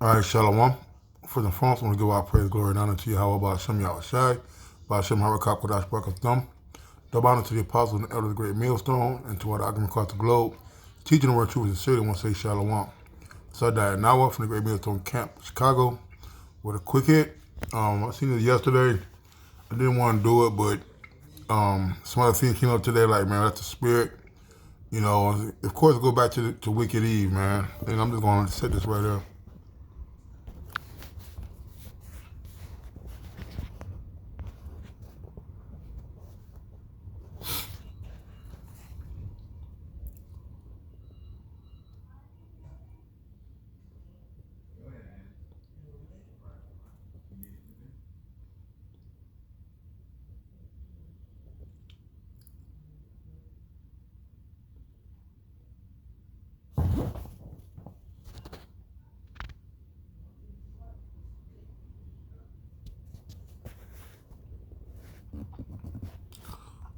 All right, Shalom. First and foremost, I want to give our praise, glory, and honor to you. How about Shem Yahushai, by Shem Harakak Kodash Baruch Thumb. Double honor to the apostles and the elders of the great millstone, and to all the argument across the globe. Teaching the word truth and sincerity, I want to say Shalom. So I died now from the great millstone camp, Chicago, with a quick hit. I seen it yesterday. I didn't want to do it, but some other things came up today, like, man, that's the spirit. You know, of course, go back to Wicked Eve, man. And I'm just going to set this right there.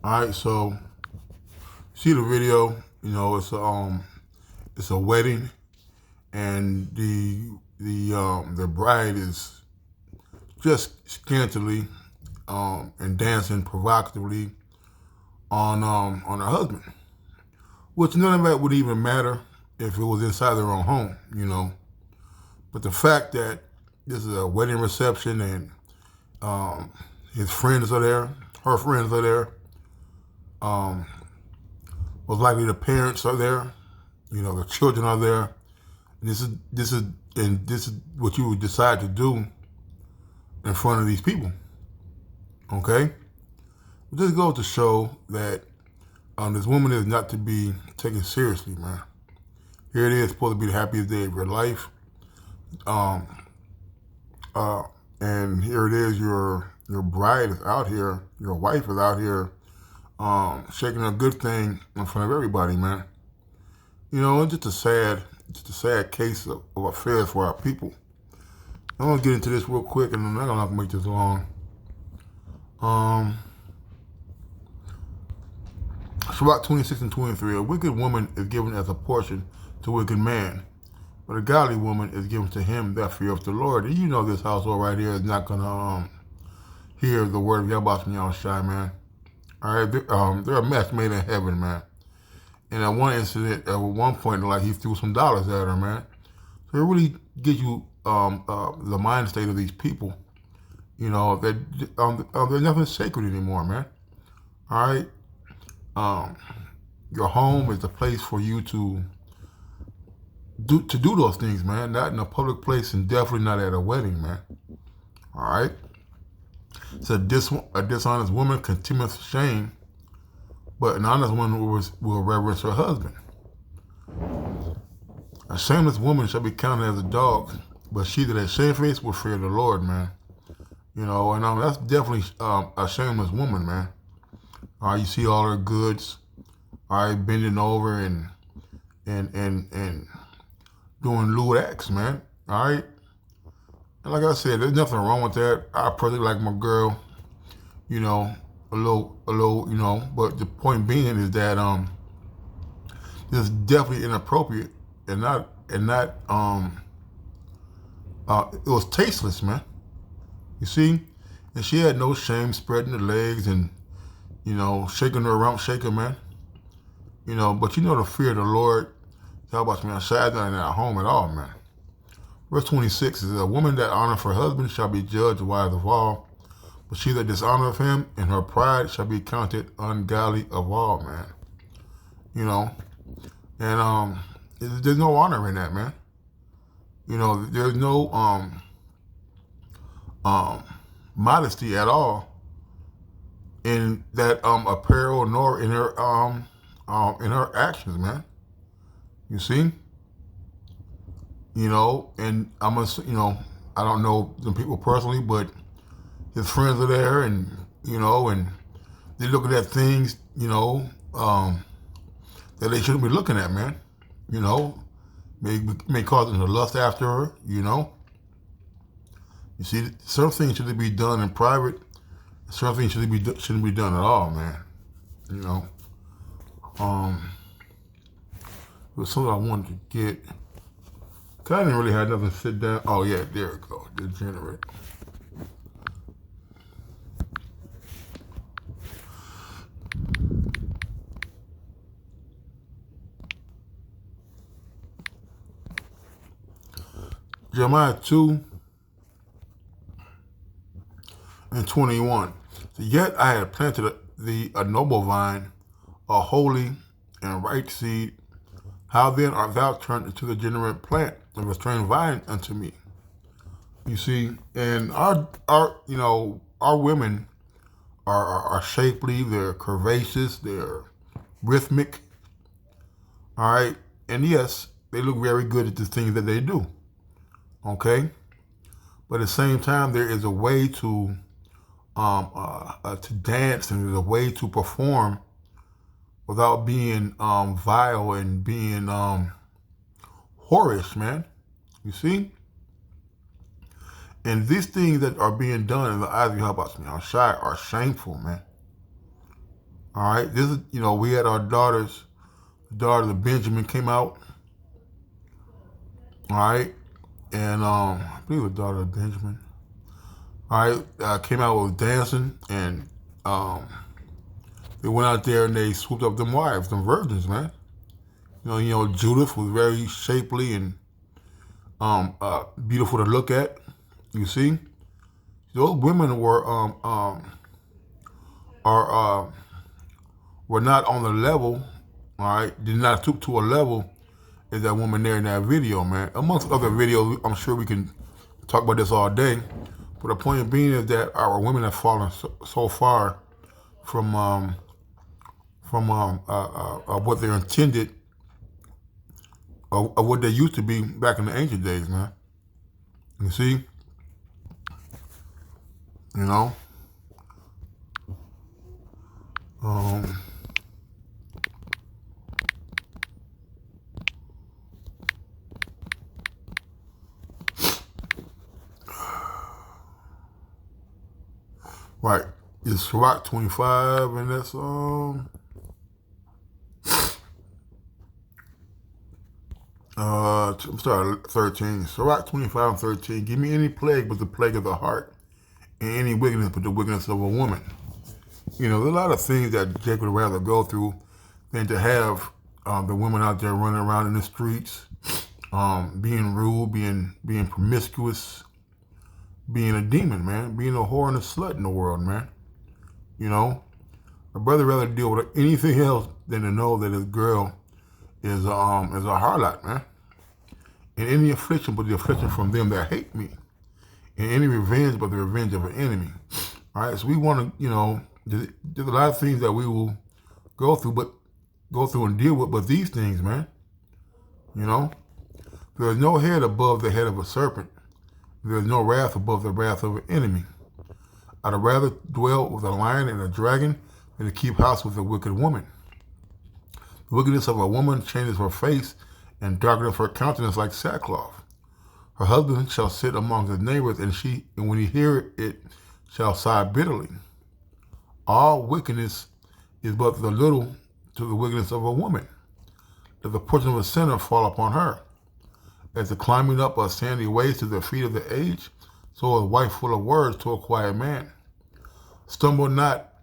All right, so see the video. You know, it's a wedding, and the bride is just scantily and dancing provocatively on her husband, which none of that would even matter if it was inside their own home, you know. But the fact that this is a wedding reception and his friends are there, her friends are there, most likely the parents are there, you know, the children are there. And this is what you would decide to do in front of these people. Okay? This goes to show that this woman is not to be taken seriously, man. Here it is, supposed to be the happiest day of your life. Um, and here it is, your bride is out here, your wife is out here shaking a good thing in front of everybody, man. You know, it's just a sad case of affairs for our people. I'm gonna get into this real quick, and I'm not gonna make this long. Um, Shabbat 26 and 23. A wicked woman is given as a portion to a wicked man, but a godly woman is given to him that feareth the Lord. And you know this household right here is not gonna hear the word of Yahweh Yahushai, man. All right, they're a match made in heaven, man. And at one incident, at one point, like he threw some dollars at her, man. So it really gives you the mind state of these people. You know that there's nothing sacred anymore, man. All right, your home is the place for you to do those things, man. Not in a public place, and definitely not at a wedding, man. All right. So a dishonest woman contemneth shame, but an honest woman will reverence her husband. A shameless woman shall be counted as a dog, but she that is shamefaced will fear the Lord, man. You know, and that's definitely a shameless woman, man. All right, you see all her goods, all right, bending over and doing lewd acts, man. All right. And like I said, there's nothing wrong with that. I personally like my girl, you know, a little, you know. But the point being is that this is definitely inappropriate and not it was tasteless, man. You see, and she had no shame spreading her legs and you know shaking her around, shaking, man. You know, but you know the fear of the Lord. How about me? I sat down at home at all, man. Verse 26 is, a woman that honoreth her husband shall be judged wise of all, but she that dishonoreth him in her pride shall be counted ungodly of all, man. You know, and there's no honor in that, man. You know, there's no modesty at all in that apparel, nor in her actions, man. You see? You know, and you know, I don't know the people personally, but his friends are there, and you know, and they're looking at things, you know, that they shouldn't be looking at, man. You know, may cause them to lust after her. You know, you see, certain things should be done in private. Certain things shouldn't be done at all, man. You know, it was something I wanted to get Cause I didn't really have nothing to sit down. Oh yeah, there it goes. Degenerate. Jeremiah 2:21. So yet I had planted thee a noble vine, a holy and right seed. How then art thou turned into the degenerate plant of a strange vine unto me? You see, and our women are shapely, they're curvaceous, they're rhythmic, all right? And yes, they look very good at the things that they do, okay? But at the same time, there is a way to dance, and there's a way to perform without being vile and being whorish, man. You see? And these things that are being done in the eyes of Yahweh Shai are shameful, man. All right? This is, we had our daughter of Benjamin came out. All right? And I believe the daughter of Benjamin. All right? Came out with dancing, and they went out there and they swooped up them wives, them virgins, man. Judith was very shapely and beautiful to look at. You see, those women were not on the level. All right, did not stoop to a level as that woman there in that video, man. Amongst other videos, I'm sure we can talk about this all day. But the point being is that our women have fallen so far from what they're intended, of what they used to be back in the ancient days, man. You see? Right. It's Sirach 25, and that's I'm sorry, 13. Sirach 25 and 13. Give me any plague but the plague of the heart, and any wickedness but the wickedness of a woman. There's a lot of things that Jake would rather go through than to have the women out there running around in the streets, being rude, being promiscuous, being a demon, man, being a whore and a slut in the world, man. A brother rather deal with anything else than to know that his girl is a harlot, man. And any affliction but the affliction from them that hate me. And any revenge but the revenge of an enemy. All right, so we want to, there's a lot of things that we will go through and deal with, but these things, man, there's no head above the head of a serpent. There's no wrath above the wrath of an enemy. I'd rather dwell with a lion and a dragon than to keep house with a wicked woman. The wickedness of a woman changes her face and darkens her countenance like sackcloth. Her husband shall sit among his neighbors, and when he hear it, shall sigh bitterly. All wickedness is but the little to the wickedness of a woman. Let the portion of a sinner fall upon her. As the climbing up a sandy ways to the feet of the aged, so a wife full of words to a quiet man. Stumble not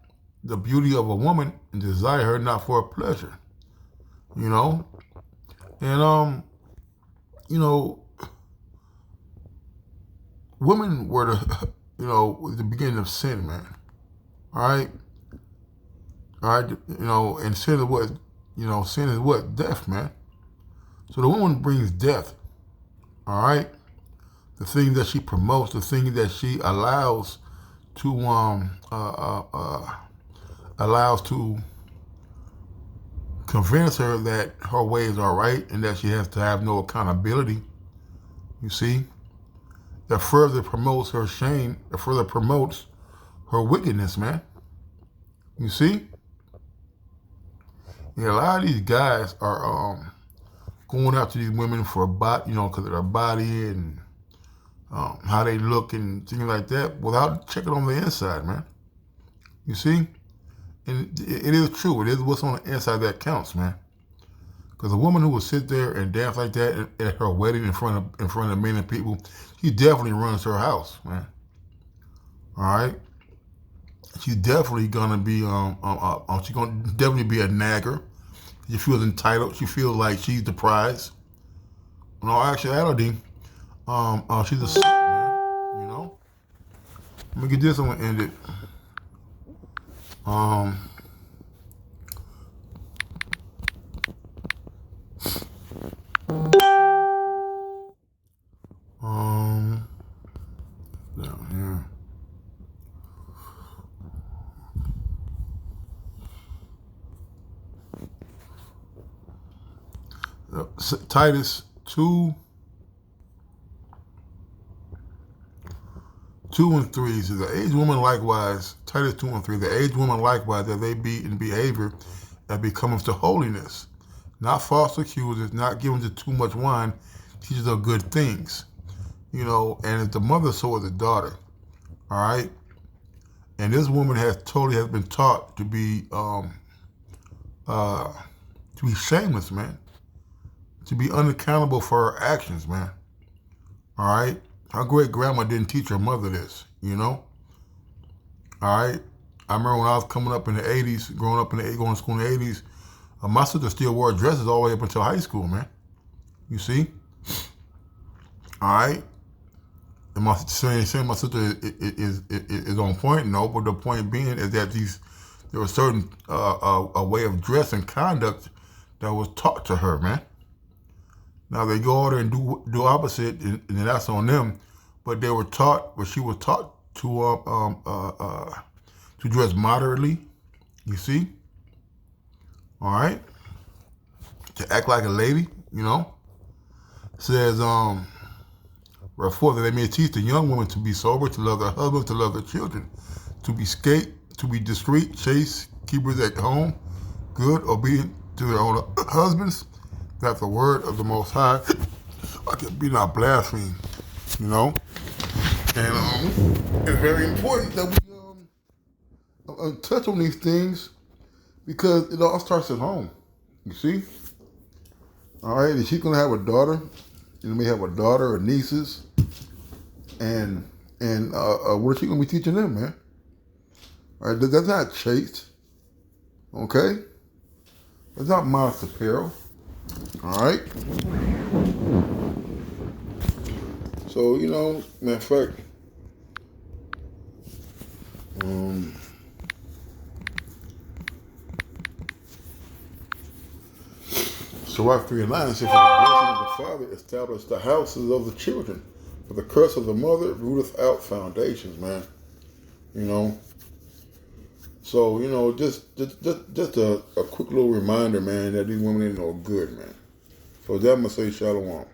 the beauty of a woman, and desire her not for a pleasure. And women were the beginning of sin, man. All right. And sin is what, sin is what? Death, man. So the woman brings death. All right. The things that she promotes, the things that she allows to convince her that her ways are right and that she has to have no accountability. You see, that further promotes her shame, that further promotes her wickedness, man. You see? Yeah, a lot of these guys are going after these women for because of their body and how they look and things like that without checking on the inside, man. You see? And it is true. It is what's on the inside that counts, man. Because a woman who will sit there and dance like that at her wedding in front of many people, she definitely runs her house, man. All right, she's definitely gonna be she's gonna definitely be a nagger. She feels entitled. She feels like she's the prize. In all actuality, she's a slut, man. You know. Let me get this one ended. Um, um, down here. Titus 2:2 and 3 says the aged woman likewise, Titus 2:3, the aged woman likewise, that they be in behavior that becometh to holiness, not false accusers, not given to too much wine, teachers of good things. You know, and as the mother, so is the daughter. All right? And this woman has been taught to be shameless, man. To be unaccountable for her actions, man. All right? Her great grandma didn't teach her mother this, you know? All right? I remember when I was coming up in the 80s, going to school in the 80s, my sister still wore dresses all the way up until high school, man. You see? All right? And my saying my sister is on point, no, but the point being is that there was certain a way of dress and conduct that was taught to her, man. Now they go out there and do opposite, and that's on them. But she was taught to dress moderately. You see, all right, to act like a lady. You know, it says wherefore that they may teach the young woman to be sober, to love their husbands, to love their children, to be discreet, chaste, keepers at home, good, obedient to their own husbands, that the word of the Most High I can be not blasphemed, you know. And it's very important that we touch on these things because it all starts at home. You see, all right. And she's gonna have a daughter. You may have a daughter or nieces, and what is she gonna be teaching them, man? All right, that's not chaste, okay? That's not modest apparel. All right. So matter of fact, Sirach 3:9 says, "For the blessing of the father established the houses of the children, but the curse of the mother rooteth out foundations." Man, you know. So just a quick little reminder, man, that these women ain't no good, man. So that must say shalom.